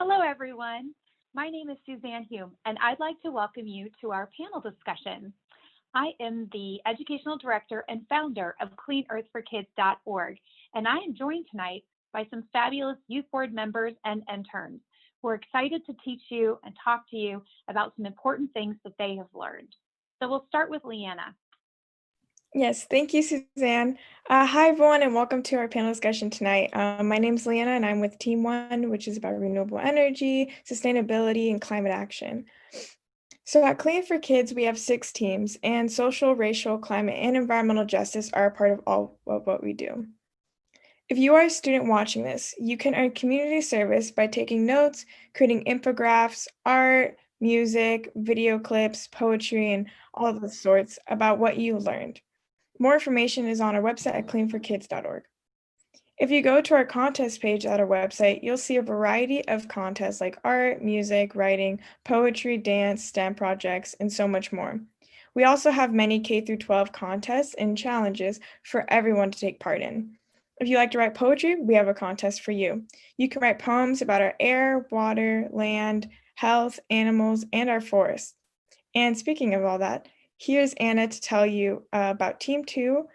Hello, everyone. My name is Suzanne Hume, and I'd like to welcome you to our panel discussion. I am the Educational Director and founder of CleanEarthForKids.org, and I am joined tonight by some fabulous youth board members and interns who are excited to teach you and talk to you about some important things that they have learned. So we'll start with Leanna. Yes, thank you, Suzanne. Hi, everyone, and welcome to our panel discussion tonight. My name is Leanna, and I'm with Team One, which is about renewable energy, sustainability, and climate action. So at Clean for Kids, we have 6 teams, and social, racial, climate, and environmental justice are a part of all of what we do. If you are a student watching this, you can earn community service by taking notes, creating infographics, art, music, video clips, poetry, and all of the sorts about what you learned. More information is on our website at cleanforkids.org. If you go to our contest page at our website, you'll see a variety of contests like art, music, writing, poetry, dance, STEM projects, and so much more. We also have many K-12 contests and challenges for everyone to take part in. If you like to write poetry, we have a contest for you. You can write poems about our air, water, land, health, animals, and our forests. And speaking of all that, here's Anna to tell you about Team 2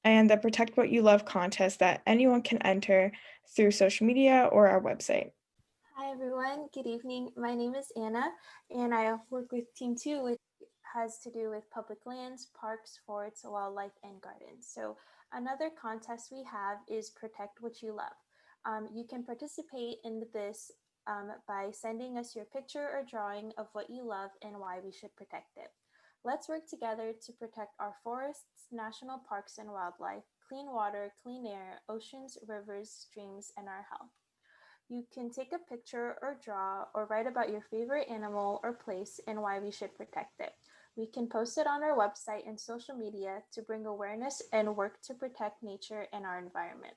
and the Protect What You Love contest that anyone can enter through social media or our website. Hi everyone, good evening. My name is Anna and I work with Team 2, which has to do with public lands, parks, forests, wildlife, and gardens. So another contest we have is Protect What You Love. You can participate in this by sending us your picture or drawing of what you love and why we should protect it. Let's work together to protect our forests, national parks and wildlife, clean water, clean air, oceans, rivers, streams, and our health. You can take a picture or draw or write about your favorite animal or place and why we should protect it. We can post it on our website and social media to bring awareness and work to protect nature and our environment.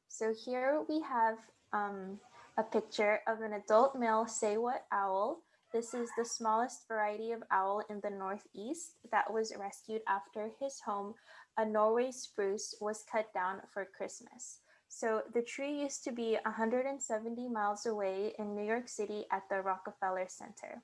So here we have a picture of an adult male saywhat owl. This is the smallest variety of owl in the Northeast that was rescued after his home, a Norway spruce, was cut down for Christmas. So the tree used to be 170 miles away in New York City at the Rockefeller Center.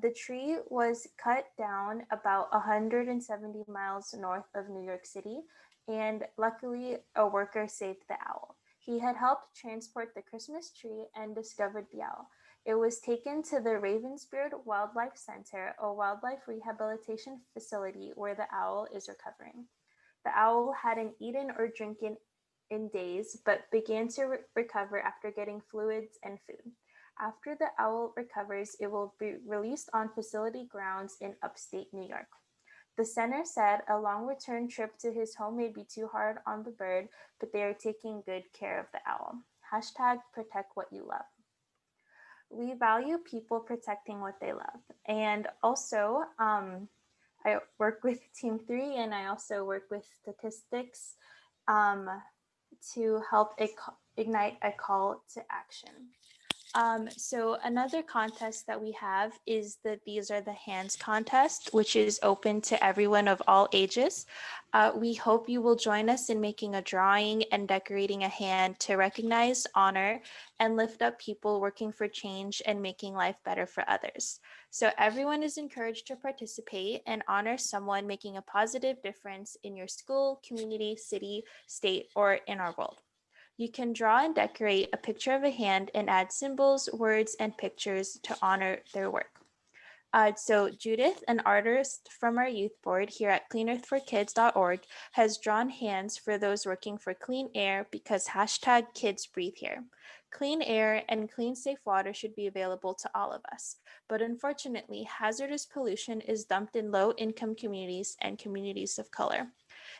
The tree was cut down about 170 miles north of New York City, and luckily a worker saved the owl. He had helped transport the Christmas tree and discovered the owl. It was taken to the Ravensbeard Wildlife Center, a wildlife rehabilitation facility where the owl is recovering. The owl hadn't eaten or drinking in days, but began to recover after getting fluids and food. After the owl recovers, it will be released on facility grounds in upstate New York. The center said a long return trip to his home may be too hard on the bird, but they are taking good care of the owl. Hashtag protect what you love. We value people protecting what they love. And also, I work with Team 3 and I also work with statistics to help ignite a call to action. So another contest that we have is the These Are the Hands contest, which is open to everyone of all ages. We hope you will join us in making a drawing and decorating a hand to recognize, honor, and lift up people working for change and making life better for others. So everyone is encouraged to participate and honor someone making a positive difference in your school, community, city, state, or in our world. You can draw and decorate a picture of a hand and add symbols, words, and pictures to honor their work. So Judith, an artist from our youth board here at cleanearthforkids.org, has drawn hands for those working for clean air because hashtag kids breathe here. Clean air and clean, safe water should be available to all of us. But unfortunately, hazardous pollution is dumped in low-income communities and communities of color.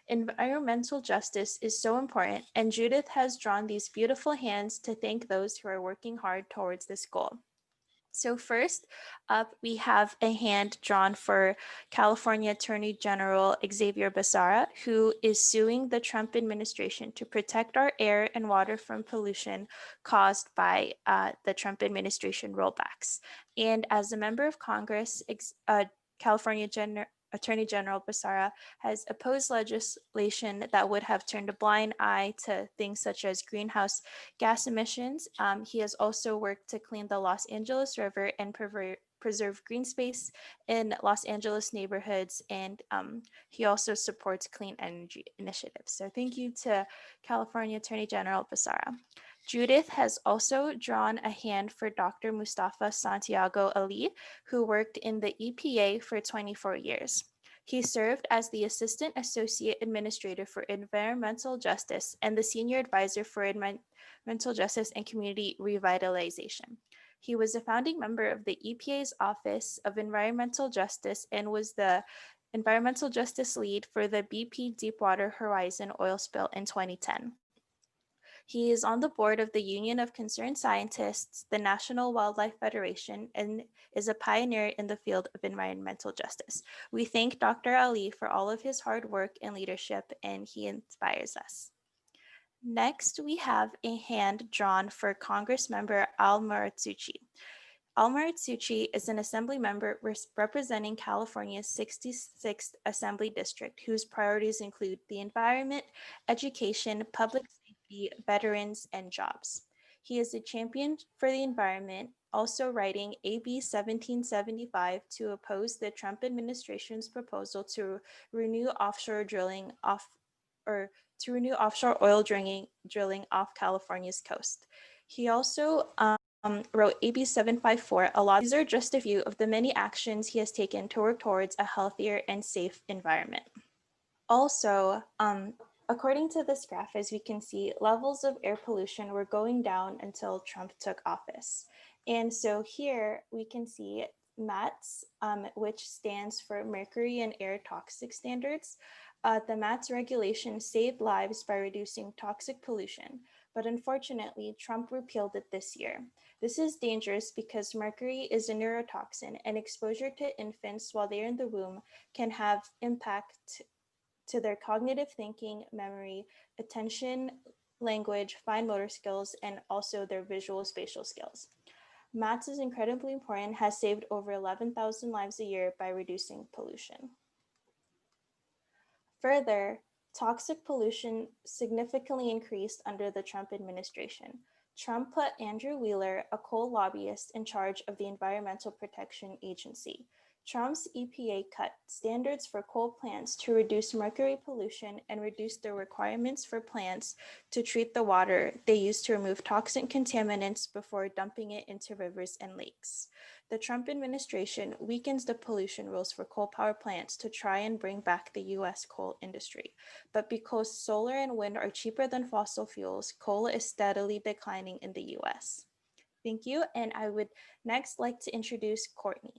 Environmental justice is so important, and Judith has drawn these beautiful hands to thank those who are working hard towards this goal. So first up, we have a hand drawn for California Attorney General Xavier Becerra, who is suing the Trump administration to protect our air and water from pollution caused by the Trump administration rollbacks. And as a member of Congress, California Attorney General Becerra has opposed legislation that would have turned a blind eye to things such as greenhouse gas emissions. He has also worked to clean the Los Angeles River and preserve green space in Los Angeles neighborhoods, and he also supports clean energy initiatives. So thank you to California Attorney General Becerra. Judith has also drawn a hand for Dr. Mustafa Santiago Ali, who worked in the EPA for 24 years. He served as the Assistant Associate Administrator for Environmental Justice and the Senior Advisor for Environmental Justice and Community Revitalization. He was a founding member of the EPA's Office of Environmental Justice and was the Environmental Justice Lead for the BP Deepwater Horizon oil spill in 2010. He is on the board of the Union of Concerned Scientists, the National Wildlife Federation, and is a pioneer in the field of environmental justice. We thank Dr. Ali for all of his hard work and leadership, and he inspires us. Next, we have a hand drawn for Congressmember Al Marzouchi. Al Marzouchi is an assembly member representing California's 66th Assembly District, whose priorities include the environment, education, public safety, veterans, and jobs. He is a champion for the environment, also writing AB 1775 to oppose the Trump administration's proposal to renew offshore oil drilling off California's coast. He also wrote AB 754. These are just a few of the many actions he has taken to work towards a healthier and safe environment. Also, according to this graph, as we can see, levels of air pollution were going down until Trump took office. And so here we can see MATS, which stands for Mercury and Air Toxic Standards. The MATS regulation saved lives by reducing toxic pollution, but unfortunately, Trump repealed it this year. This is dangerous because mercury is a neurotoxin, and exposure to infants while they're in the womb can have impact to their cognitive thinking, memory, attention, language, fine motor skills, and also their visual spatial skills. MATS is incredibly important, has saved over 11,000 lives a year by reducing pollution. Further, toxic pollution significantly increased under the Trump administration. Trump put Andrew Wheeler, a coal lobbyist, in charge of the Environmental Protection Agency. Trump's EPA cut standards for coal plants to reduce mercury pollution and reduce the requirements for plants to treat the water they use to remove toxic contaminants before dumping it into rivers and lakes. The Trump administration weakens the pollution rules for coal power plants to try and bring back the U.S. coal industry. But because solar and wind are cheaper than fossil fuels, coal is steadily declining in the U.S. Thank you, and I would next like to introduce Courtney.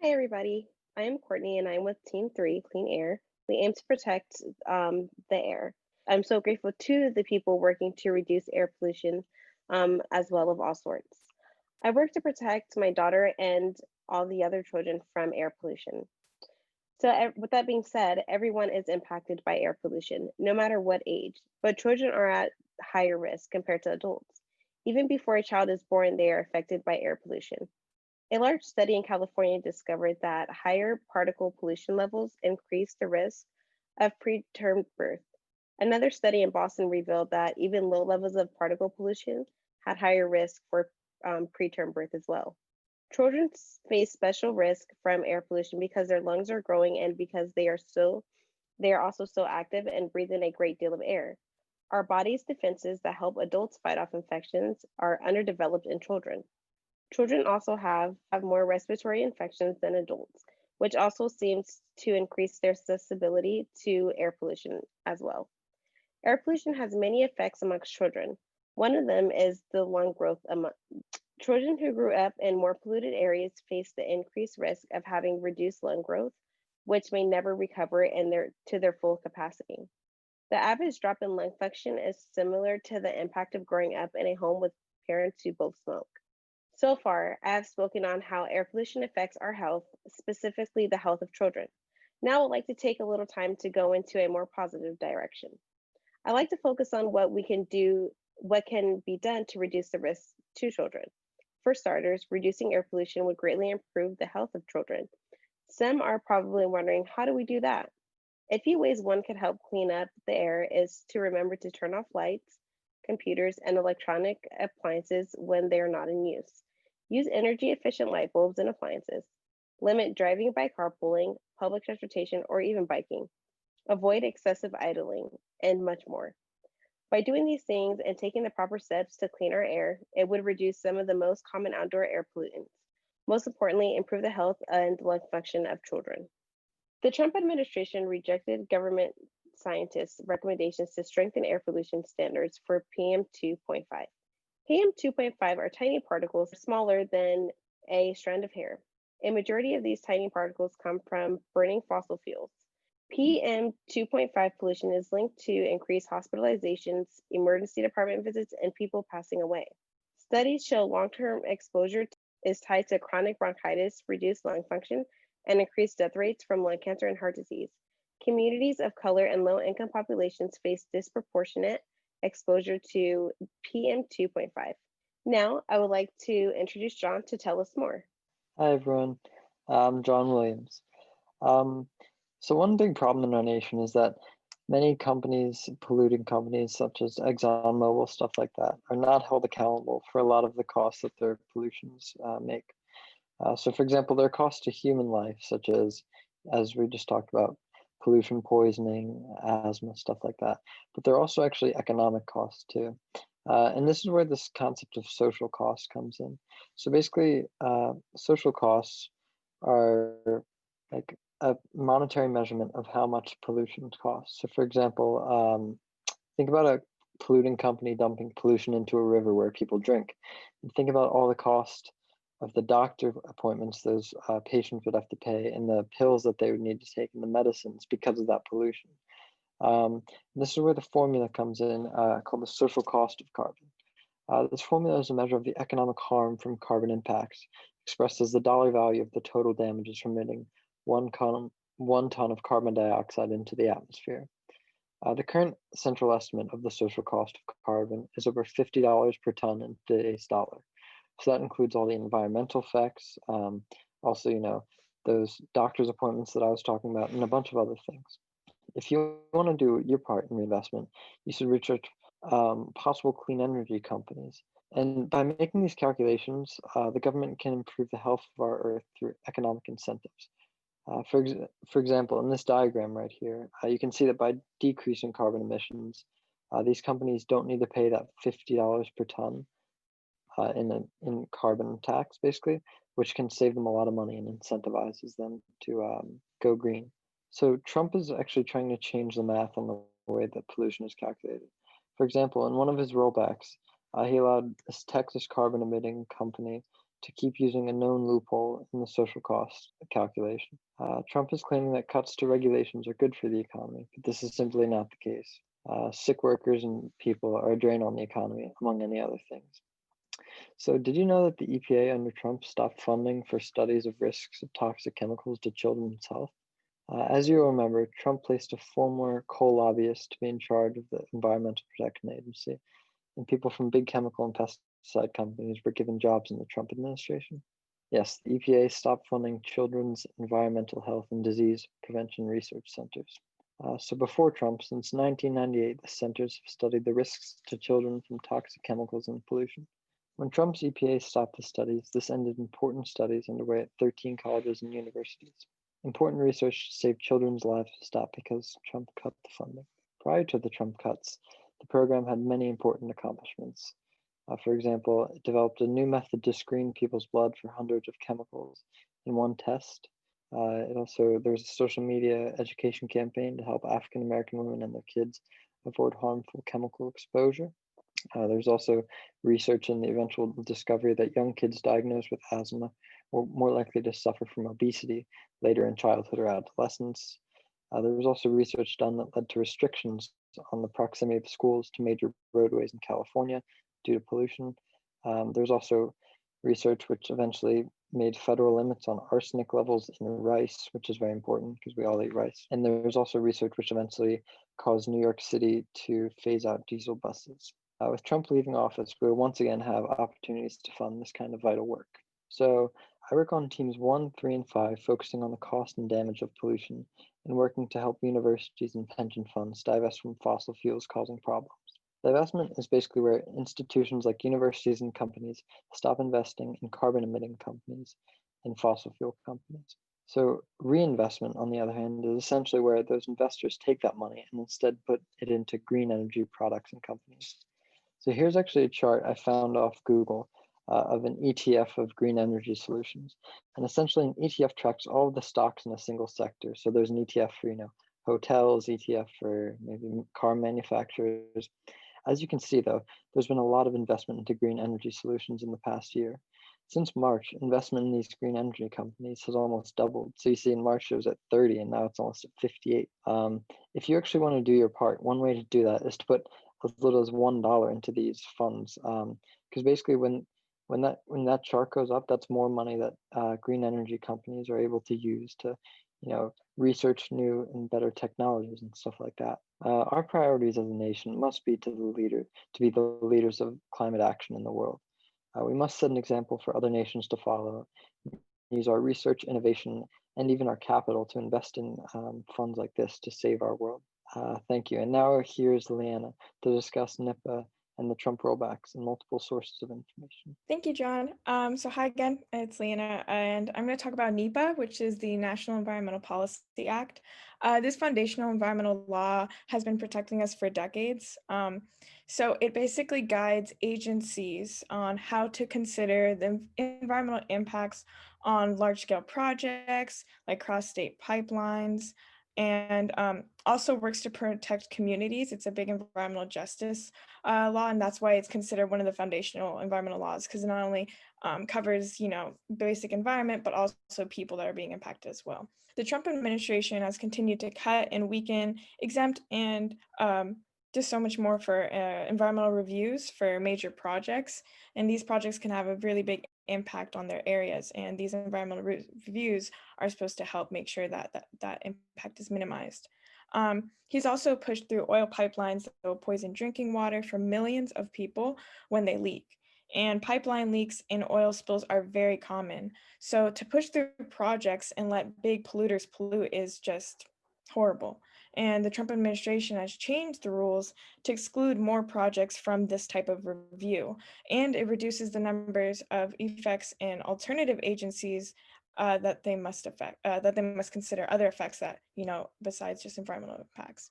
Hi, everybody. I am Courtney, and I'm with Team 3, Clean Air. We aim to protect the air. I'm so grateful to the people working to reduce air pollution as well of all sorts. I work to protect my daughter and all the other children from air pollution. So with that being said, everyone is impacted by air pollution, no matter what age, but children are at higher risk compared to adults. Even before a child is born, they are affected by air pollution. A large study in California discovered that higher particle pollution levels increase the risk of preterm birth. Another study in Boston revealed that even low levels of particle pollution had higher risk for preterm birth as well. Children face special risk from air pollution because their lungs are growing and because they are also so active and breathe in a great deal of air. Our body's defenses that help adults fight off infections are underdeveloped in children. Children also have more respiratory infections than adults, which also seems to increase their susceptibility to air pollution as well. Air pollution has many effects amongst children. One of them is the lung growth. Children who grew up in more polluted areas face the increased risk of having reduced lung growth, which may never recover to their full capacity. The average drop in lung function is similar to the impact of growing up in a home with parents who both smoke. So far, I have spoken on how air pollution affects our health, specifically the health of children. Now I'd like to take a little time to go into a more positive direction. I like to focus on what can be done to reduce the risk to children. For starters, reducing air pollution would greatly improve the health of children. Some are probably wondering, how do we do that? A few ways one could help clean up the air is to remember to turn off lights, computers, and electronic appliances when they are not in use. Use energy efficient light bulbs and appliances. Limit driving by carpooling, public transportation, or even biking. Avoid excessive idling, and much more. By doing these things and taking the proper steps to clean our air, it would reduce some of the most common outdoor air pollutants. Most importantly, improve the health and lung function of children. The Trump administration rejected government scientists' recommendations to strengthen air pollution standards for PM 2.5. PM 2.5 are tiny particles smaller than a strand of hair. A majority of these tiny particles come from burning fossil fuels. PM 2.5 pollution is linked to increased hospitalizations, emergency department visits, and people passing away. Studies show long-term exposure is tied to chronic bronchitis, reduced lung function, and increased death rates from lung cancer and heart disease. Communities of color and low-income populations face disproportionate exposure to PM 2.5. Now, I would like to introduce John to tell us more. Hi, everyone. I'm John Williams. So one big problem in our nation is that many companies, polluting companies such as ExxonMobil, stuff like that, are not held accountable for a lot of the costs that their pollutions make. So for example, there are costs to human life, such as we just talked about, pollution, poisoning, asthma, stuff like that. But there are also actually economic costs too. And this is where this concept of social costs comes in. So basically, social costs are like a monetary measurement of how much pollution costs. So for example, think about a polluting company dumping pollution into a river where people drink. And think about all the cost of the doctor appointments those patients would have to pay, and the pills that they would need to take, and the medicines because of that pollution. This is where the formula comes in, called the social cost of carbon. This formula is a measure of the economic harm from carbon impacts, expressed as the dollar value of the total damages from emitting 1 ton of carbon dioxide into the atmosphere. The current central estimate of the social cost of carbon is over $50 per ton in today's dollar. So that includes all the environmental effects, also, those doctor's appointments that I was talking about, and a bunch of other things. If you want to do your part in reinvestment, you should research possible clean energy companies. And by making these calculations, the government can improve the health of our Earth through economic incentives. For example, in this diagram right here, you can see that by decreasing carbon emissions, these companies don't need to pay that $50 per ton in carbon tax, basically, which can save them a lot of money and incentivizes them to go green. So Trump is actually trying to change the math on the way that pollution is calculated. For example, in one of his rollbacks, he allowed this Texas carbon emitting company to keep using a known loophole in the social cost calculation. Trump is claiming that cuts to regulations are good for the economy, but this is simply not the case. Sick workers and people are a drain on the economy, among many other things. So did you know that the EPA under Trump stopped funding for studies of risks of toxic chemicals to children's health? As you remember, Trump placed a former coal lobbyist to be in charge of the Environmental Protection Agency, and people from big chemical and pesticide companies were given jobs in the Trump administration. Yes, the EPA stopped funding children's environmental health and disease prevention research centers. So before Trump, since 1998, the centers have studied the risks to children from toxic chemicals and pollution. When Trump's EPA stopped the studies, this ended important studies underway at 13 colleges and universities. Important research to save children's lives stopped because Trump cut the funding. Prior to the Trump cuts, the program had many important accomplishments. For example, it developed a new method to screen people's blood for hundreds of chemicals in one test. There was a social media education campaign to help African American women and their kids avoid harmful chemical exposure. There's also research in the eventual discovery that young kids diagnosed with asthma were more likely to suffer from obesity later in childhood or adolescence. There was also research done that led to restrictions on the proximity of schools to major roadways in California due to pollution. There's also research which eventually made federal limits on arsenic levels in rice, which is very important because we all eat rice. And there's also research which eventually caused New York City to phase out diesel buses. With Trump leaving office, we will once again have opportunities to fund this kind of vital work. So I work on teams 1, 3, and 5, focusing on the cost and damage of pollution and working to help universities and pension funds divest from fossil fuels causing problems. Divestment is basically where institutions like universities and companies stop investing in carbon emitting companies and fossil fuel companies. So reinvestment, on the other hand, is essentially where those investors take that money and instead put it into green energy products and companies. So here's actually a chart I found off Google of an ETF of green energy solutions. And essentially an ETF tracks all of the stocks in a single sector. So there's an ETF for, hotels, ETF for maybe car manufacturers. As you can see though, there's been a lot of investment into green energy solutions in the past year. Since March, investment in these green energy companies has almost doubled. So you see in March it was at 30 and now it's almost at 58. If you actually want to do your part, one way to do that is to put as little as $1 into these funds. Because basically when that chart goes up, that's more money that green energy companies are able to use to, research new and better technologies and stuff like that. Our priorities as a nation must be to be the leaders of climate action in the world. We must set an example for other nations to follow, use our research, innovation, and even our capital to invest in funds like this to save our world. Thank you. And now here's Leanna to discuss NIPA and the Trump rollbacks and multiple sources of information. Thank you, John. So hi again, it's Leanna, and I'm going to talk about NEPA, which is the National Environmental Policy Act. This foundational environmental law has been protecting us for decades. So it basically guides agencies on how to consider the environmental impacts on large-scale projects like cross-state pipelines, and also works to protect communities. It's a big environmental justice law, and that's why it's considered one of the foundational environmental laws, because it not only covers, basic environment, but also people that are being impacted as well. The Trump administration has continued to cut and weaken, exempt, and just so much more for environmental reviews for major projects. And these projects can have a really big impact on their areas. And these environmental reviews are supposed to help make sure that impact is minimized. He's also pushed through oil pipelines that will poison drinking water for millions of people when they leak. And pipeline leaks and oil spills are very common. So to push through projects and let big polluters pollute is just horrible. And the Trump administration has changed the rules to exclude more projects from this type of review. And it reduces the numbers of effects and alternative agencies that they must consider other effects that, besides just environmental impacts.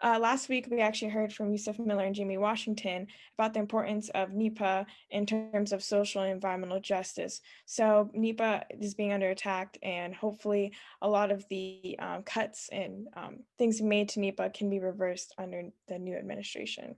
Last week, we actually heard from Yusuf Miller and Jamie Washington about the importance of NEPA in terms of social and environmental justice. So NEPA is being under attack, and hopefully a lot of the cuts and things made to NEPA can be reversed under the new administration.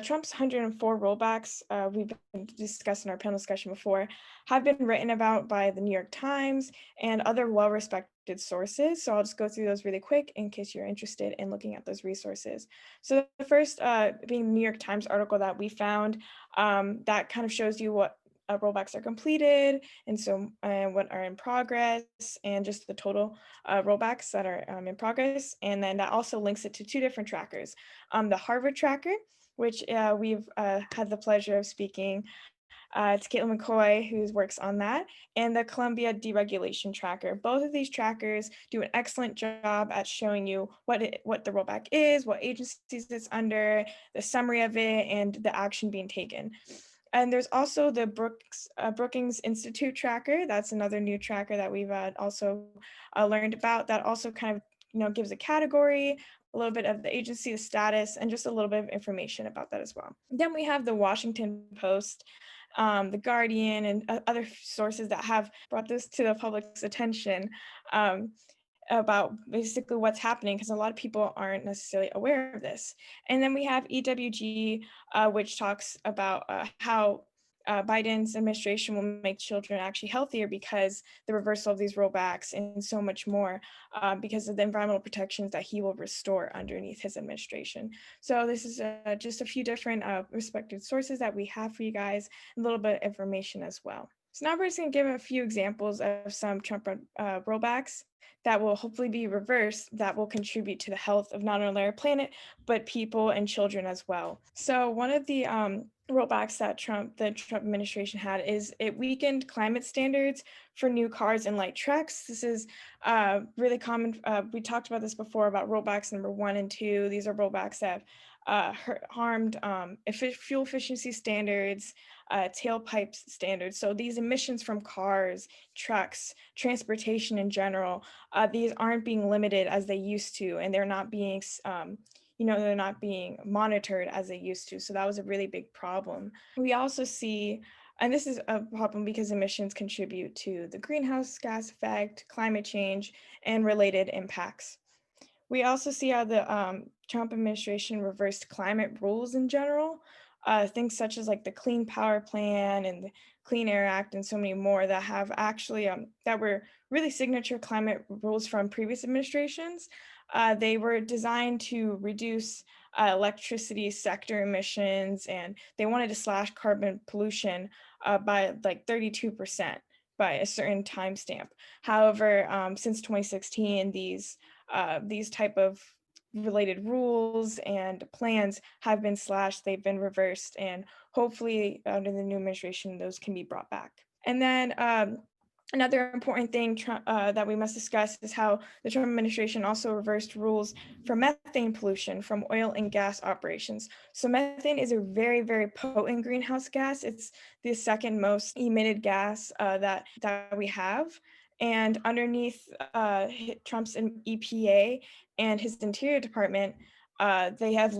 Trump's 104 rollbacks, we've been discussing in our panel discussion before, have been written about by the New York Times and other well-respected sources. So I'll just go through those really quick in case you're interested in looking at those resources. So the first being the New York Times article that we found that kind of shows you what rollbacks are completed and so what are in progress and just the total rollbacks that are in progress. And then that also links it to two different trackers. The Harvard tracker, which we've had the pleasure of speaking to Caitlin McCoy, who works on that, and the Columbia Deregulation Tracker. Both of these trackers do an excellent job at showing you what the rollback is, what agencies it's under, the summary of it, and the action being taken. And there's also the Brookings Institute tracker. That's another new tracker that we've also learned about, that also kind of gives a category, a little bit of the agency, the status, and just a little bit of information about that as well. Then we have the Washington Post, the Guardian, and other sources that have brought this to the public's attention about basically what's happening, because a lot of people aren't necessarily aware of this. And then we have EWG, which talks about how Biden's administration will make children actually healthier because the reversal of these rollbacks and so much more because of the environmental protections that he will restore underneath his administration. So this is just a few different respected sources that we have for you guys, a little bit of information as well. So now we're just going to give a few examples of some Trump rollbacks that will hopefully be reversed, that will contribute to the health of not only our planet, but people and children as well. So one of the rollbacks that the Trump administration had is it weakened climate standards for new cars and light trucks. This is really common. We talked about this before about rollbacks number 1 and 2. These are rollbacks that harmed fuel efficiency standards, tailpipe standards. So these emissions from cars, trucks, transportation in general, these aren't being limited as they used to, and they're not being they're not being monitored as they used to. So that was a really big problem. We also see, and this is a problem because emissions contribute to the greenhouse gas effect, climate change, and related impacts. We also see how the Trump administration reversed climate rules in general, things such as like the Clean Power Plan and the Clean Air Act and so many more that have actually, that were really signature climate rules from previous administrations. They were designed to reduce electricity sector emissions, and they wanted to slash carbon pollution by like 32% by a certain timestamp. However, since 2016, these type of related rules and plans have been slashed, they've been reversed, and hopefully under the new administration, those can be brought back. And then another important thing that we must discuss is how the Trump administration also reversed rules for methane pollution from oil and gas operations. So methane is a very, very potent greenhouse gas. It's the second most emitted gas that we have. And underneath Trump's EPA and his Interior Department, they have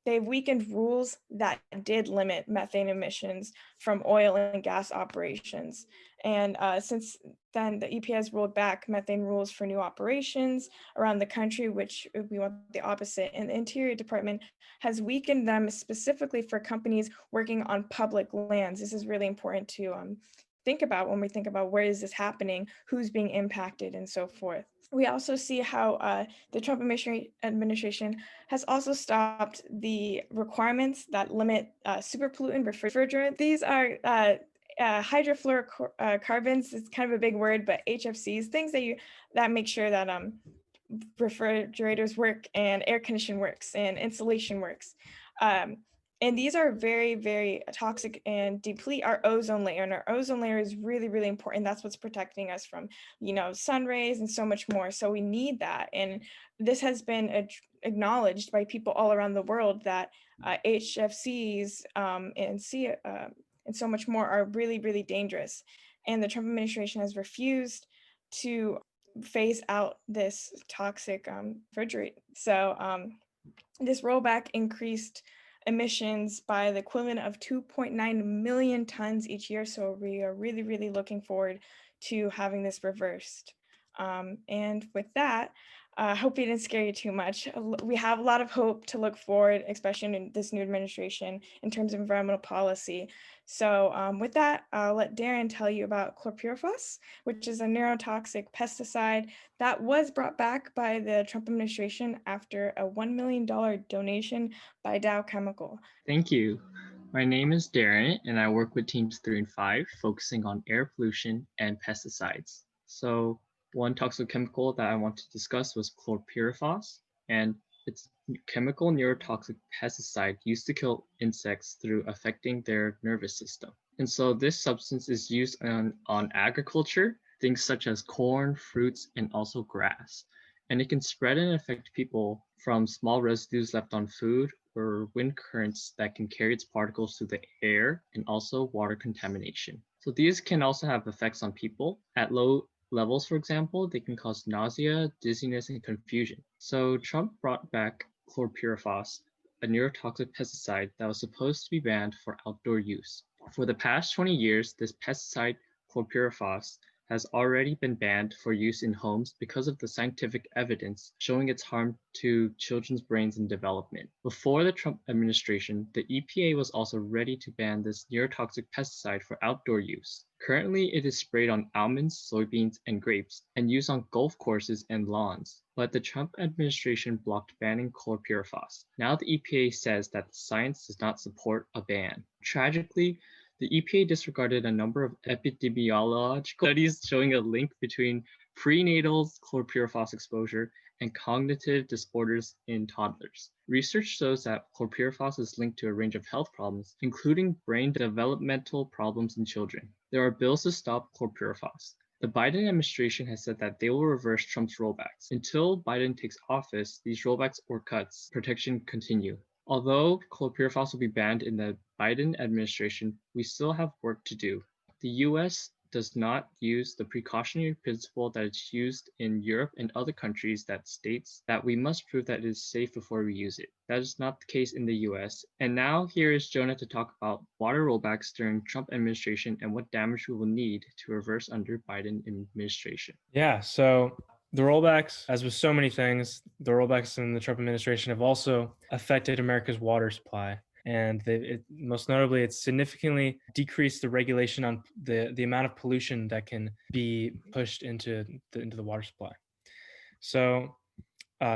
they've weakened rules that did limit methane emissions from oil and gas operations. And since then, the EPA has rolled back methane rules for new operations around the country, which we want the opposite. And the Interior Department has weakened them specifically for companies working on public lands. This is really important to think about when we think about where is this happening, who's being impacted, and so forth. We also see how the Trump administration has also stopped the requirements that limit super pollutant refrigerant. These are hydrofluorocarbons. It's kind of a big word, but HFCs, things that make sure that refrigerators work and air conditioning works and insulation works. And these are very, very toxic and deplete our ozone layer. And our ozone layer is really, really important. That's what's protecting us from, sun rays and so much more. So we need that. And this has been acknowledged by people all around the world that HFCs and so much more are really, really dangerous. And the Trump administration has refused to phase out this toxic refrigerant. So this rollback increased emissions by the equivalent of 2.9 million tons each year. So we are really, really looking forward to having this reversed. And with that, I hope we didn't scare you too much. We have a lot of hope to look forward, especially in this new administration in terms of environmental policy. So with that, I'll let Darren tell you about Chlorpyrifos, which is a neurotoxic pesticide that was brought back by the Trump administration after a $1 million donation by Dow Chemical. Thank you. My name is Darren, and I work with teams 3 and 5, focusing on air pollution and pesticides. So one toxic chemical that I want to discuss was Chlorpyrifos, and it's a chemical neurotoxic pesticide used to kill insects through affecting their nervous system. And so this substance is used on agriculture, things such as corn, fruits, and also grass. And it can spread and affect people from small residues left on food or wind currents that can carry its particles through the air, and also water contamination. So these can also have effects on people. At low levels, for example, they can cause nausea, dizziness, and confusion. So Trump brought back Chlorpyrifos, a neurotoxic pesticide that was supposed to be banned for outdoor use. For the past 20 years, this pesticide, Chlorpyrifos, has already been banned for use in homes because of the scientific evidence showing its harm to children's brains and development. Before the Trump administration, the EPA was also ready to ban this neurotoxic pesticide for outdoor use. Currently, it is sprayed on almonds, soybeans, and grapes, and used on golf courses and lawns. But the Trump administration blocked banning Chlorpyrifos. Now the EPA says that the science does not support a ban. Tragically, The EPA disregarded a number of epidemiological studies showing a link between prenatal chlorpyrifos exposure and cognitive disorders in toddlers. Research shows that chlorpyrifos is linked to a range of health problems, including brain developmental problems in children. There are bills to stop chlorpyrifos. The Biden administration has said that they will reverse Trump's rollbacks. Until Biden takes office, these rollbacks or cuts protection continue. Although chlorpyrifos will be banned in the Biden administration, we still have work to do. The US does not use the precautionary principle that is used in Europe and other countries that states that we must prove that it is safe before we use it. That is not the case in the US. And now here is Jonah to talk about water rollbacks during Trump administration and what damage we will need to reverse under Biden administration. Yeah, so the rollbacks, as with so many things, the rollbacks in the Trump administration have also affected America's water supply. And most notably, it's significantly decreased the regulation on the amount of pollution that can be pushed into the water supply. So,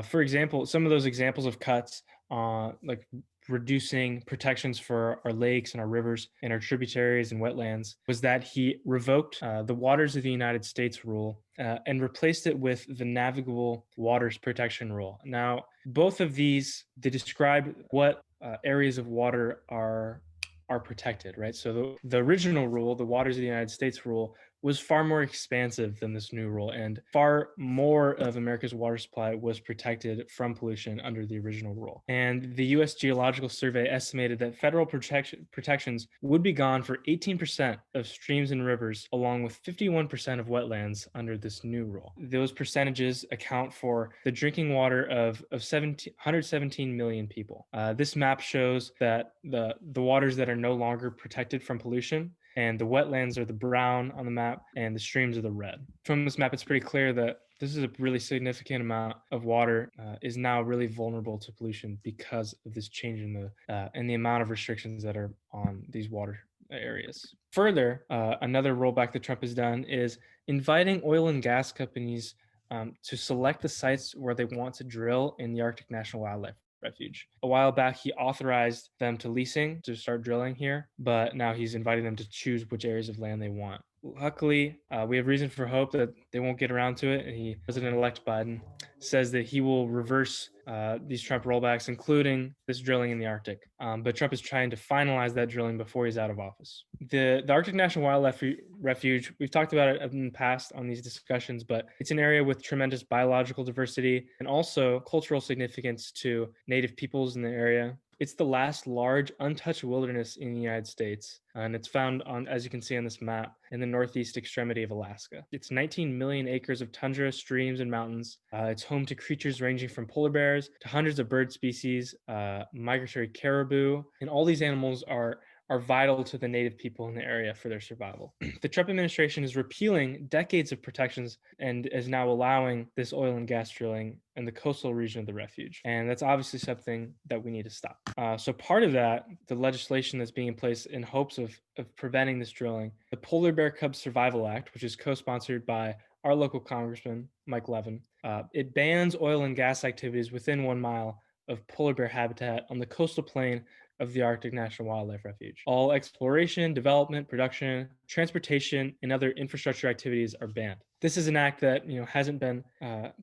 for example, some of those examples of cuts, like reducing protections for our lakes and our rivers and our tributaries and wetlands, was that he revoked the Waters of the United States rule and replaced it with the Navigable Waters Protection Rule. Now, both of these, they describe what areas of water are protected, right? So the original rule, the Waters of the United States rule, was far more expansive than this new rule, and far more of America's water supply was protected from pollution under the original rule. And the U.S. Geological Survey estimated that federal protections would be gone for 18% of streams and rivers, along with 51% of wetlands under this new rule. Those percentages account for the drinking water of 117 million people. This map shows that the waters that are no longer protected from pollution, and the wetlands are the brown on the map, and the streams are the red. From this map, it's pretty clear that this is a really significant amount of water is now really vulnerable to pollution because of this change in the amount of restrictions that are on these water areas. Further, another rollback that Trump has done is inviting oil and gas companies to select the sites where they want to drill in the Arctic National Wildlife Refuge. A while back, he authorized them to leasing to start drilling here, but now he's inviting them to choose which areas of land they want. Luckily, we have reason for hope that they won't get around to it. And President-elect Biden says that he will reverse these Trump rollbacks, including this drilling in the Arctic. But Trump is trying to finalize that drilling before he's out of office. The Arctic National Wildlife Refuge, we've talked about it in the past on these discussions, but it's an area with tremendous biological diversity and also cultural significance to Native peoples in the area. It's the last large untouched wilderness in the United States, and it's found on, as you can see on this map, in the northeast extremity of Alaska. It's 19 million acres of tundra, streams, and mountains. It's home to creatures ranging from polar bears to hundreds of bird species, migratory caribou, and all these animals are vital to the Native people in the area for their survival. The Trump administration is repealing decades of protections and is now allowing this oil and gas drilling in the coastal region of the refuge. And that's obviously something that we need to stop. So part of that, the legislation that's being in place in hopes of preventing this drilling, the Polar Bear Cub Survival Act, which is co-sponsored by our local congressman, Mike Levin, it bans oil and gas activities within 1 mile of polar bear habitat on the coastal plain of the Arctic National Wildlife Refuge. All exploration, development, production, transportation, and other infrastructure activities are banned. This is an act that hasn't been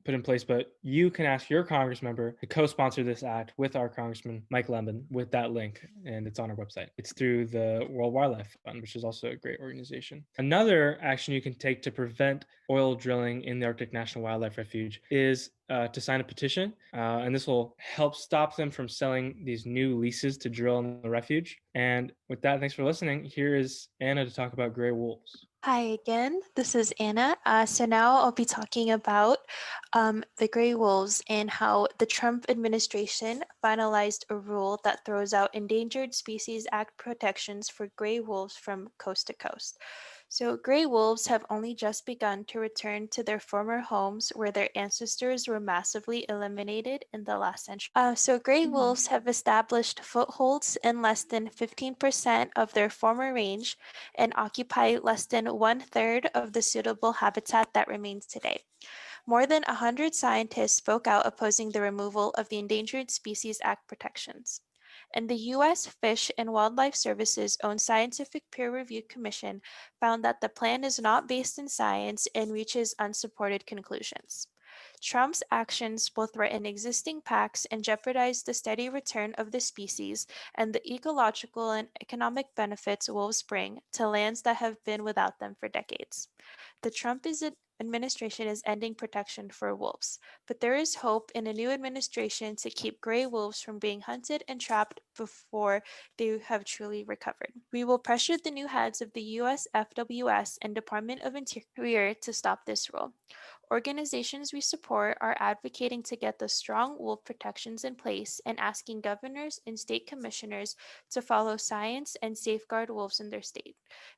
put in place, but you can ask your congress member to co-sponsor this act with our Congressman Mike Levin with that link, and it's on our website. It's through the World Wildlife Fund, which is also a great organization. Another action you can take to prevent oil drilling in the Arctic National Wildlife Refuge is to sign a petition, and this will help stop them from selling these new leases to drill in the refuge. And with that, thanks for listening. Here is Anna to talk about gray wolves. Hi again, this is Anna. So now I'll be talking about the gray wolves and how the Trump administration finalized a rule that throws out Endangered Species Act protections for gray wolves from coast to coast. So gray wolves have only just begun to return to their former homes where their ancestors were massively eliminated in the last century. So gray wolves have established footholds in less than 15% of their former range and occupy less than 1/3 of the suitable habitat that remains today. More than 100 scientists spoke out opposing the removal of the Endangered Species Act protections. And the U.S. Fish and Wildlife Service's own scientific peer review commission found that the plan is not based in science and reaches unsupported conclusions. Trump's actions will threaten existing packs and jeopardize the steady return of the species and the ecological and economic benefits wolves bring to lands that have been without them for decades. The Trump administration is ending protection for wolves, but there is hope in a new administration to keep gray wolves from being hunted and trapped before they have truly recovered. We will pressure the new heads of the US FWS and Department of Interior to stop this rule. Organizations we support are advocating to get the strong wolf protections in place and asking governors and state commissioners to follow science and safeguard wolves in their state.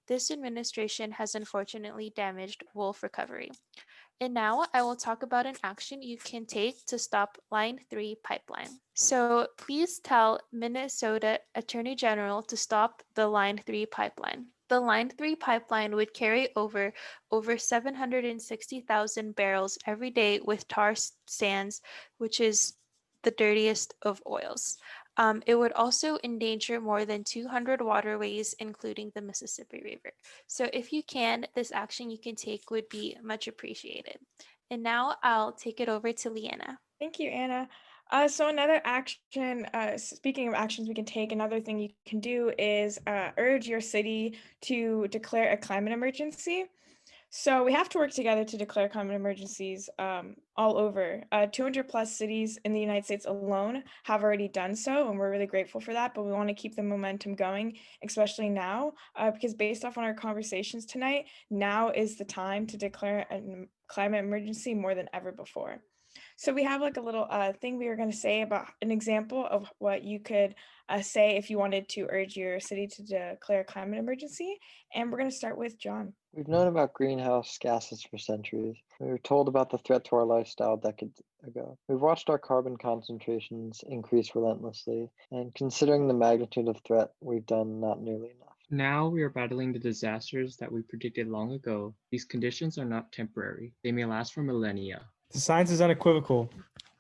This administration has unfortunately damaged wolf recovery. And now I will talk about an action you can take to stop Line 3 pipeline. So please tell Minnesota Attorney General to stop the Line 3 pipeline. The Line 3 pipeline would carry over 760,000 barrels every day with tar sands, which is the dirtiest of oils. It would also endanger more than 200 waterways, including the Mississippi River. So if you can, this action you can take would be much appreciated. And now I'll take it over to Leanna. Thank you, Anna. So another action, speaking of actions we can take, another thing you can do is urge your city to declare a climate emergency. So we have to work together to declare climate emergencies all over. 200 plus cities in the United States alone have already done so, and we're really grateful for that, but we want to keep the momentum going, especially now, because based off on our conversations tonight, now is the time to declare a climate emergency more than ever before. So we have like a little thing we were going to say about an example of what you could say if you wanted to urge your city to declare a climate emergency. And we're going to start with John. We've known about greenhouse gases for centuries. We were told about the threat to our lifestyle decades ago. We've watched our carbon concentrations increase relentlessly, and considering the magnitude of threat, we've done not nearly enough. Now we are battling the disasters that we predicted long ago. These conditions are not temporary. They may last for millennia. The science is unequivocal.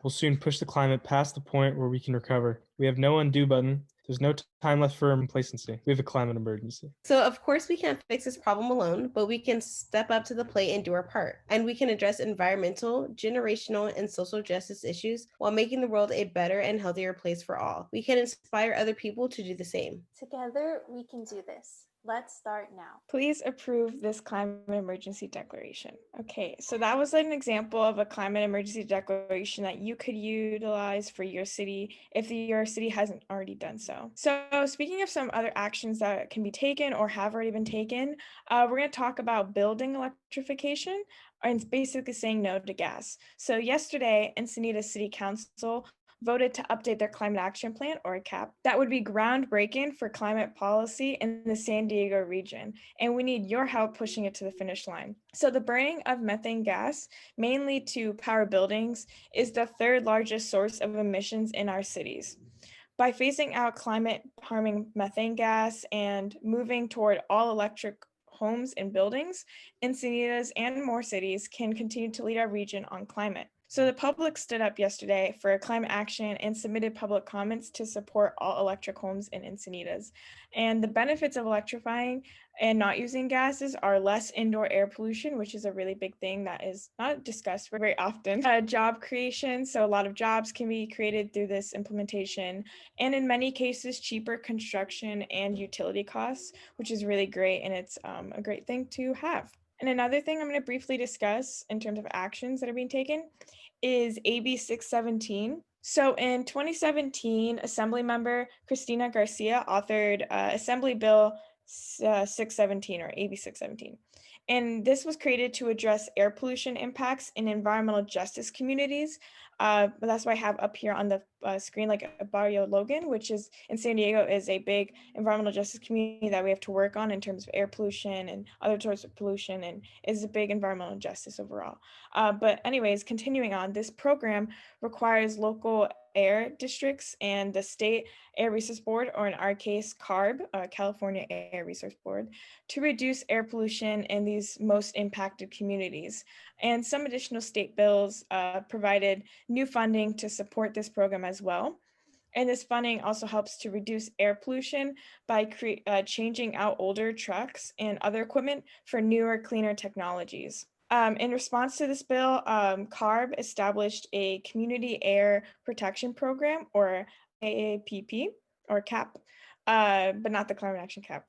We'll soon push the climate past the point where we can recover. We have no undo button. There's no time left for complacency. We have a climate emergency. So of course we can't fix this problem alone, but we can step up to the plate and do our part. And we can address environmental, generational, and social justice issues while making the world a better and healthier place for all. We can inspire other people to do the same. Together, we can do this. Let's start now. Please approve this climate emergency declaration. Okay, so that was an example of a climate emergency declaration that you could utilize for your city if your city hasn't already done so. So speaking of some other actions that can be taken or have already been taken, we're going to talk about building electrification and basically saying no to gas. So yesterday, Encinitas City Council voted to update their climate action plan, or a CAP. That would be groundbreaking for climate policy in the San Diego region, and we need your help pushing it to the finish line. So the burning of methane gas, mainly to power buildings, is the third largest source of emissions in our cities. By phasing out climate harming methane gas and moving toward all electric homes and buildings, Encinitas and more cities can continue to lead our region on climate. So the public stood up yesterday for climate action and submitted public comments to support all electric homes in Encinitas. And the benefits of electrifying and not using gases are less indoor air pollution, which is a really big thing that is not discussed very often. Job creation, so a lot of jobs can be created through this implementation. And in many cases, cheaper construction and utility costs, which is really great. And it's a great thing to have. And another thing I'm going to briefly discuss in terms of actions that are being taken is AB 617. So in 2017, Assemblymember Cristina Garcia authored Assembly Bill 617 or AB 617. And this was created to address air pollution impacts in environmental justice communities. But that's why I have up here on the screen like a Barrio Logan, which is in San Diego, is a big environmental justice community that we have to work on in terms of air pollution and other sorts of pollution, and is a big environmental justice overall. But anyways, continuing on, this program requires local air districts and the state air resource board, or in our case CARB, California Air Resource Board, to reduce air pollution in these most impacted communities. And some additional state bills provided new funding to support this program as well. And this funding also helps to reduce air pollution by changing out older trucks and other equipment for newer, cleaner technologies. In response to this bill, CARB established a Community Air Protection Program, or AAPP, or CAP, but not the Climate Action CAP.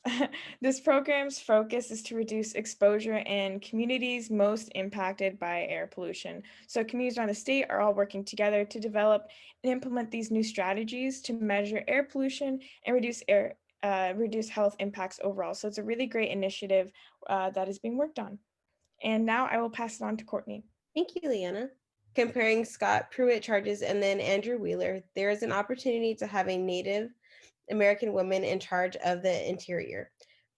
This program's focus is to reduce exposure in communities most impacted by air pollution. So communities around the state are all working together to develop and implement these new strategies to measure air pollution and reduce health impacts overall. So it's a really great initiative that is being worked on. And now I will pass it on to Courtney. Thank you, Leanna. Comparing Scott Pruitt charges and then Andrew Wheeler, there is an opportunity to have a Native American woman in charge of the Interior.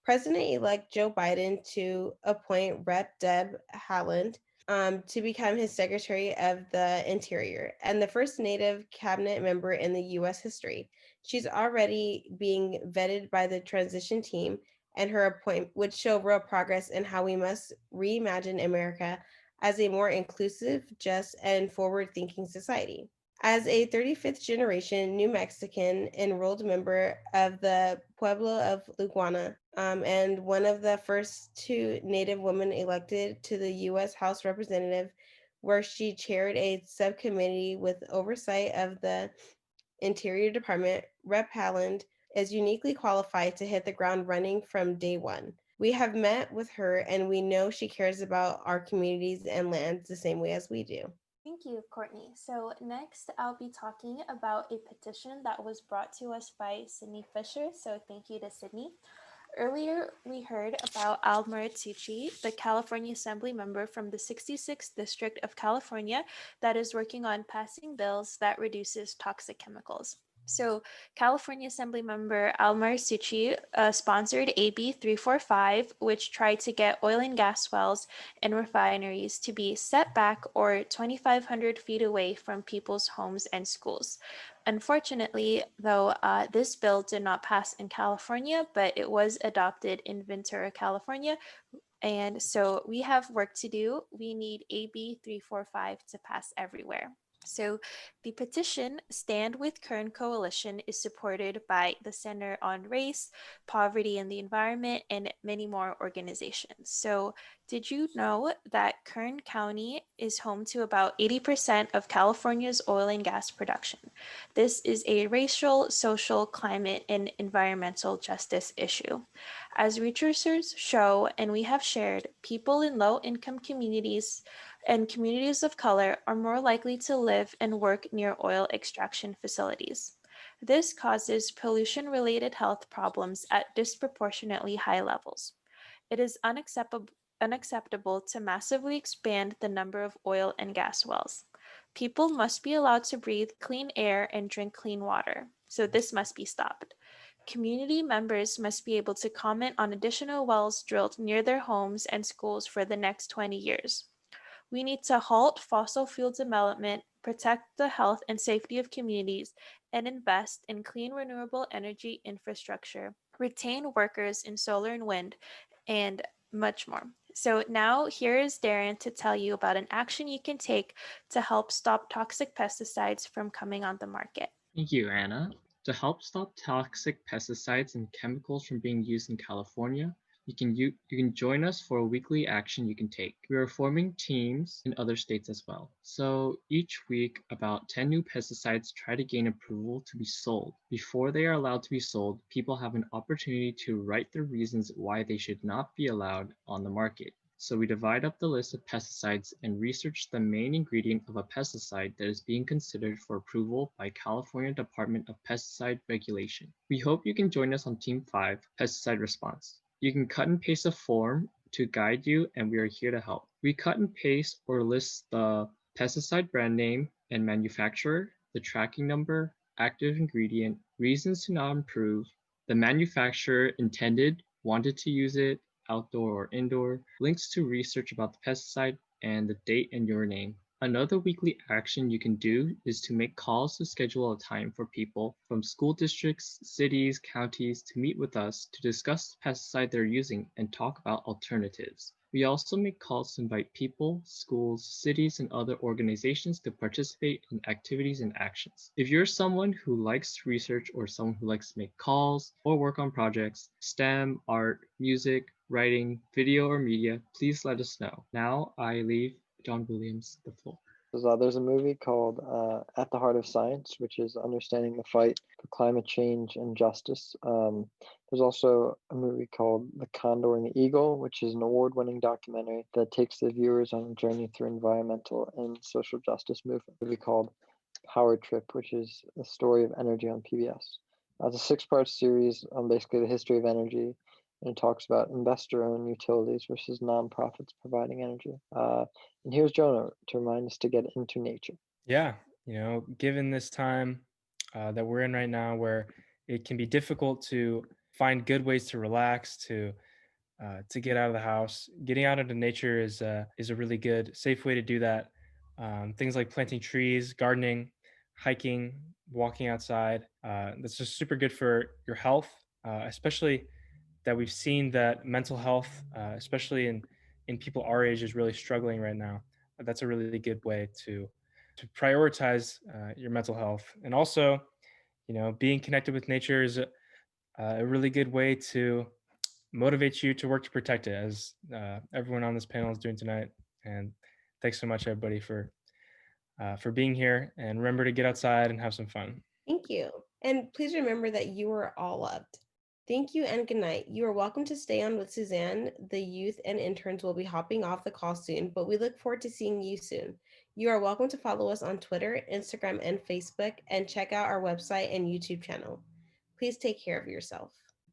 President-elect Joe Biden to appoint Rep. Deb Haaland to become his Secretary of the Interior and the first Native cabinet member in the U.S. history. She's already being vetted by the transition team, and her appointment would show real progress in how we must reimagine America as a more inclusive, just, and forward-thinking society. As a 35th generation New Mexican enrolled member of the Pueblo of Luguana, and one of the first two Native women elected to the U.S. House Representative, where she chaired a subcommittee with oversight of the Interior Department, Rep. Haaland is uniquely qualified to hit the ground running from day one. We have met with her, and we know she cares about our communities and lands the same way as we do. Thank you, Courtney. So next, I'll be talking about a petition that was brought to us by Sydney Fisher. So thank you to Sydney. Earlier, we heard about Al Tucci, the California Assembly member from the 66th District of California that is working on passing bills that reduces toxic chemicals. So California Assemblymember Almar Suchi sponsored AB 345, which tried to get oil and gas wells and refineries to be set back or 2,500 feet away from people's homes and schools. Unfortunately, though, this bill did not pass in California, but it was adopted in Ventura, California. And so we have work to do. We need AB 345 to pass everywhere. So the petition, Stand with Kern Coalition, is supported by the Center on Race, Poverty and the Environment, and many more organizations. So did you know that Kern County is home to about 80% of California's oil and gas production? This is a racial, social, climate, and environmental justice issue. As researchers show, and we have shared, people in low-income communities and communities of color are more likely to live and work near oil extraction facilities. This causes pollution-related health problems at disproportionately high levels. It is unacceptable to massively expand the number of oil and gas wells. People must be allowed to breathe clean air and drink clean water, so this must be stopped. Community members must be able to comment on additional wells drilled near their homes and schools for the next 20 years. We need to halt fossil fuel development, protect the health and safety of communities, and invest in clean renewable energy infrastructure, retain workers in solar and wind, and much more. So now here is Darren to tell you about an action you can take to help stop toxic pesticides from coming on the market. Thank you, Anna. To help stop toxic pesticides and chemicals from being used in California, you can join us for a weekly action you can take. We are forming teams in other states as well. So each week, about 10 new pesticides try to gain approval to be sold. Before they are allowed to be sold, people have an opportunity to write the reasons why they should not be allowed on the market. So we divide up the list of pesticides and research the main ingredient of a pesticide that is being considered for approval by California Department of Pesticide Regulation. We hope you can join us on Team 5, Pesticide Response. You can cut and paste a form to guide you, and we are here to help. We cut and paste or list the pesticide brand name and manufacturer, the tracking number, active ingredient, reasons to not approve, the manufacturer intended, wanted to use it, outdoor or indoor, links to research about the pesticide, and the date and your name. Another weekly action you can do is to make calls to schedule a time for people from school districts, cities, counties to meet with us to discuss the pesticide they're using and talk about alternatives. We also make calls to invite people, schools, cities, and other organizations to participate in activities and actions. If you're someone who likes to research or someone who likes to make calls or work on projects, STEM, art, music, writing, video, or media, please let us know. Now I leave John Williams the floor. There's a movie called At the Heart of Science, which is understanding the fight for climate change and justice. There's also a movie called The Condor and the Eagle, which is an award-winning documentary that takes the viewers on a journey through environmental and social justice movement. A movie called Power Trip, which is the story of energy on PBS. It's a 6-part series on basically the history of energy, and it talks about investor-owned utilities versus nonprofits providing energy. And here's Jonah to remind us to get into nature. Yeah, given this time that we're in right now, where it can be difficult to find good ways to relax, to get out of the house, getting out into nature is a really good, safe way to do that. Things like planting trees, gardening, hiking, walking outside. That's just super good for your health, especially that we've seen that mental health, especially in people our age, is really struggling right now. That's a really good way to prioritize your mental health. And also, being connected with nature is a really good way to motivate you to work to protect it, as everyone on this panel is doing tonight. And thanks so much, everybody, for being here. And remember to get outside and have some fun. Thank you. And please remember that you are all loved. Thank you and good night. You are welcome to stay on with Suzanne. The youth and interns will be hopping off the call soon, but we look forward to seeing you soon. You are welcome to follow us on Twitter, Instagram, and Facebook, and check out our website and YouTube channel. Please take care of yourself.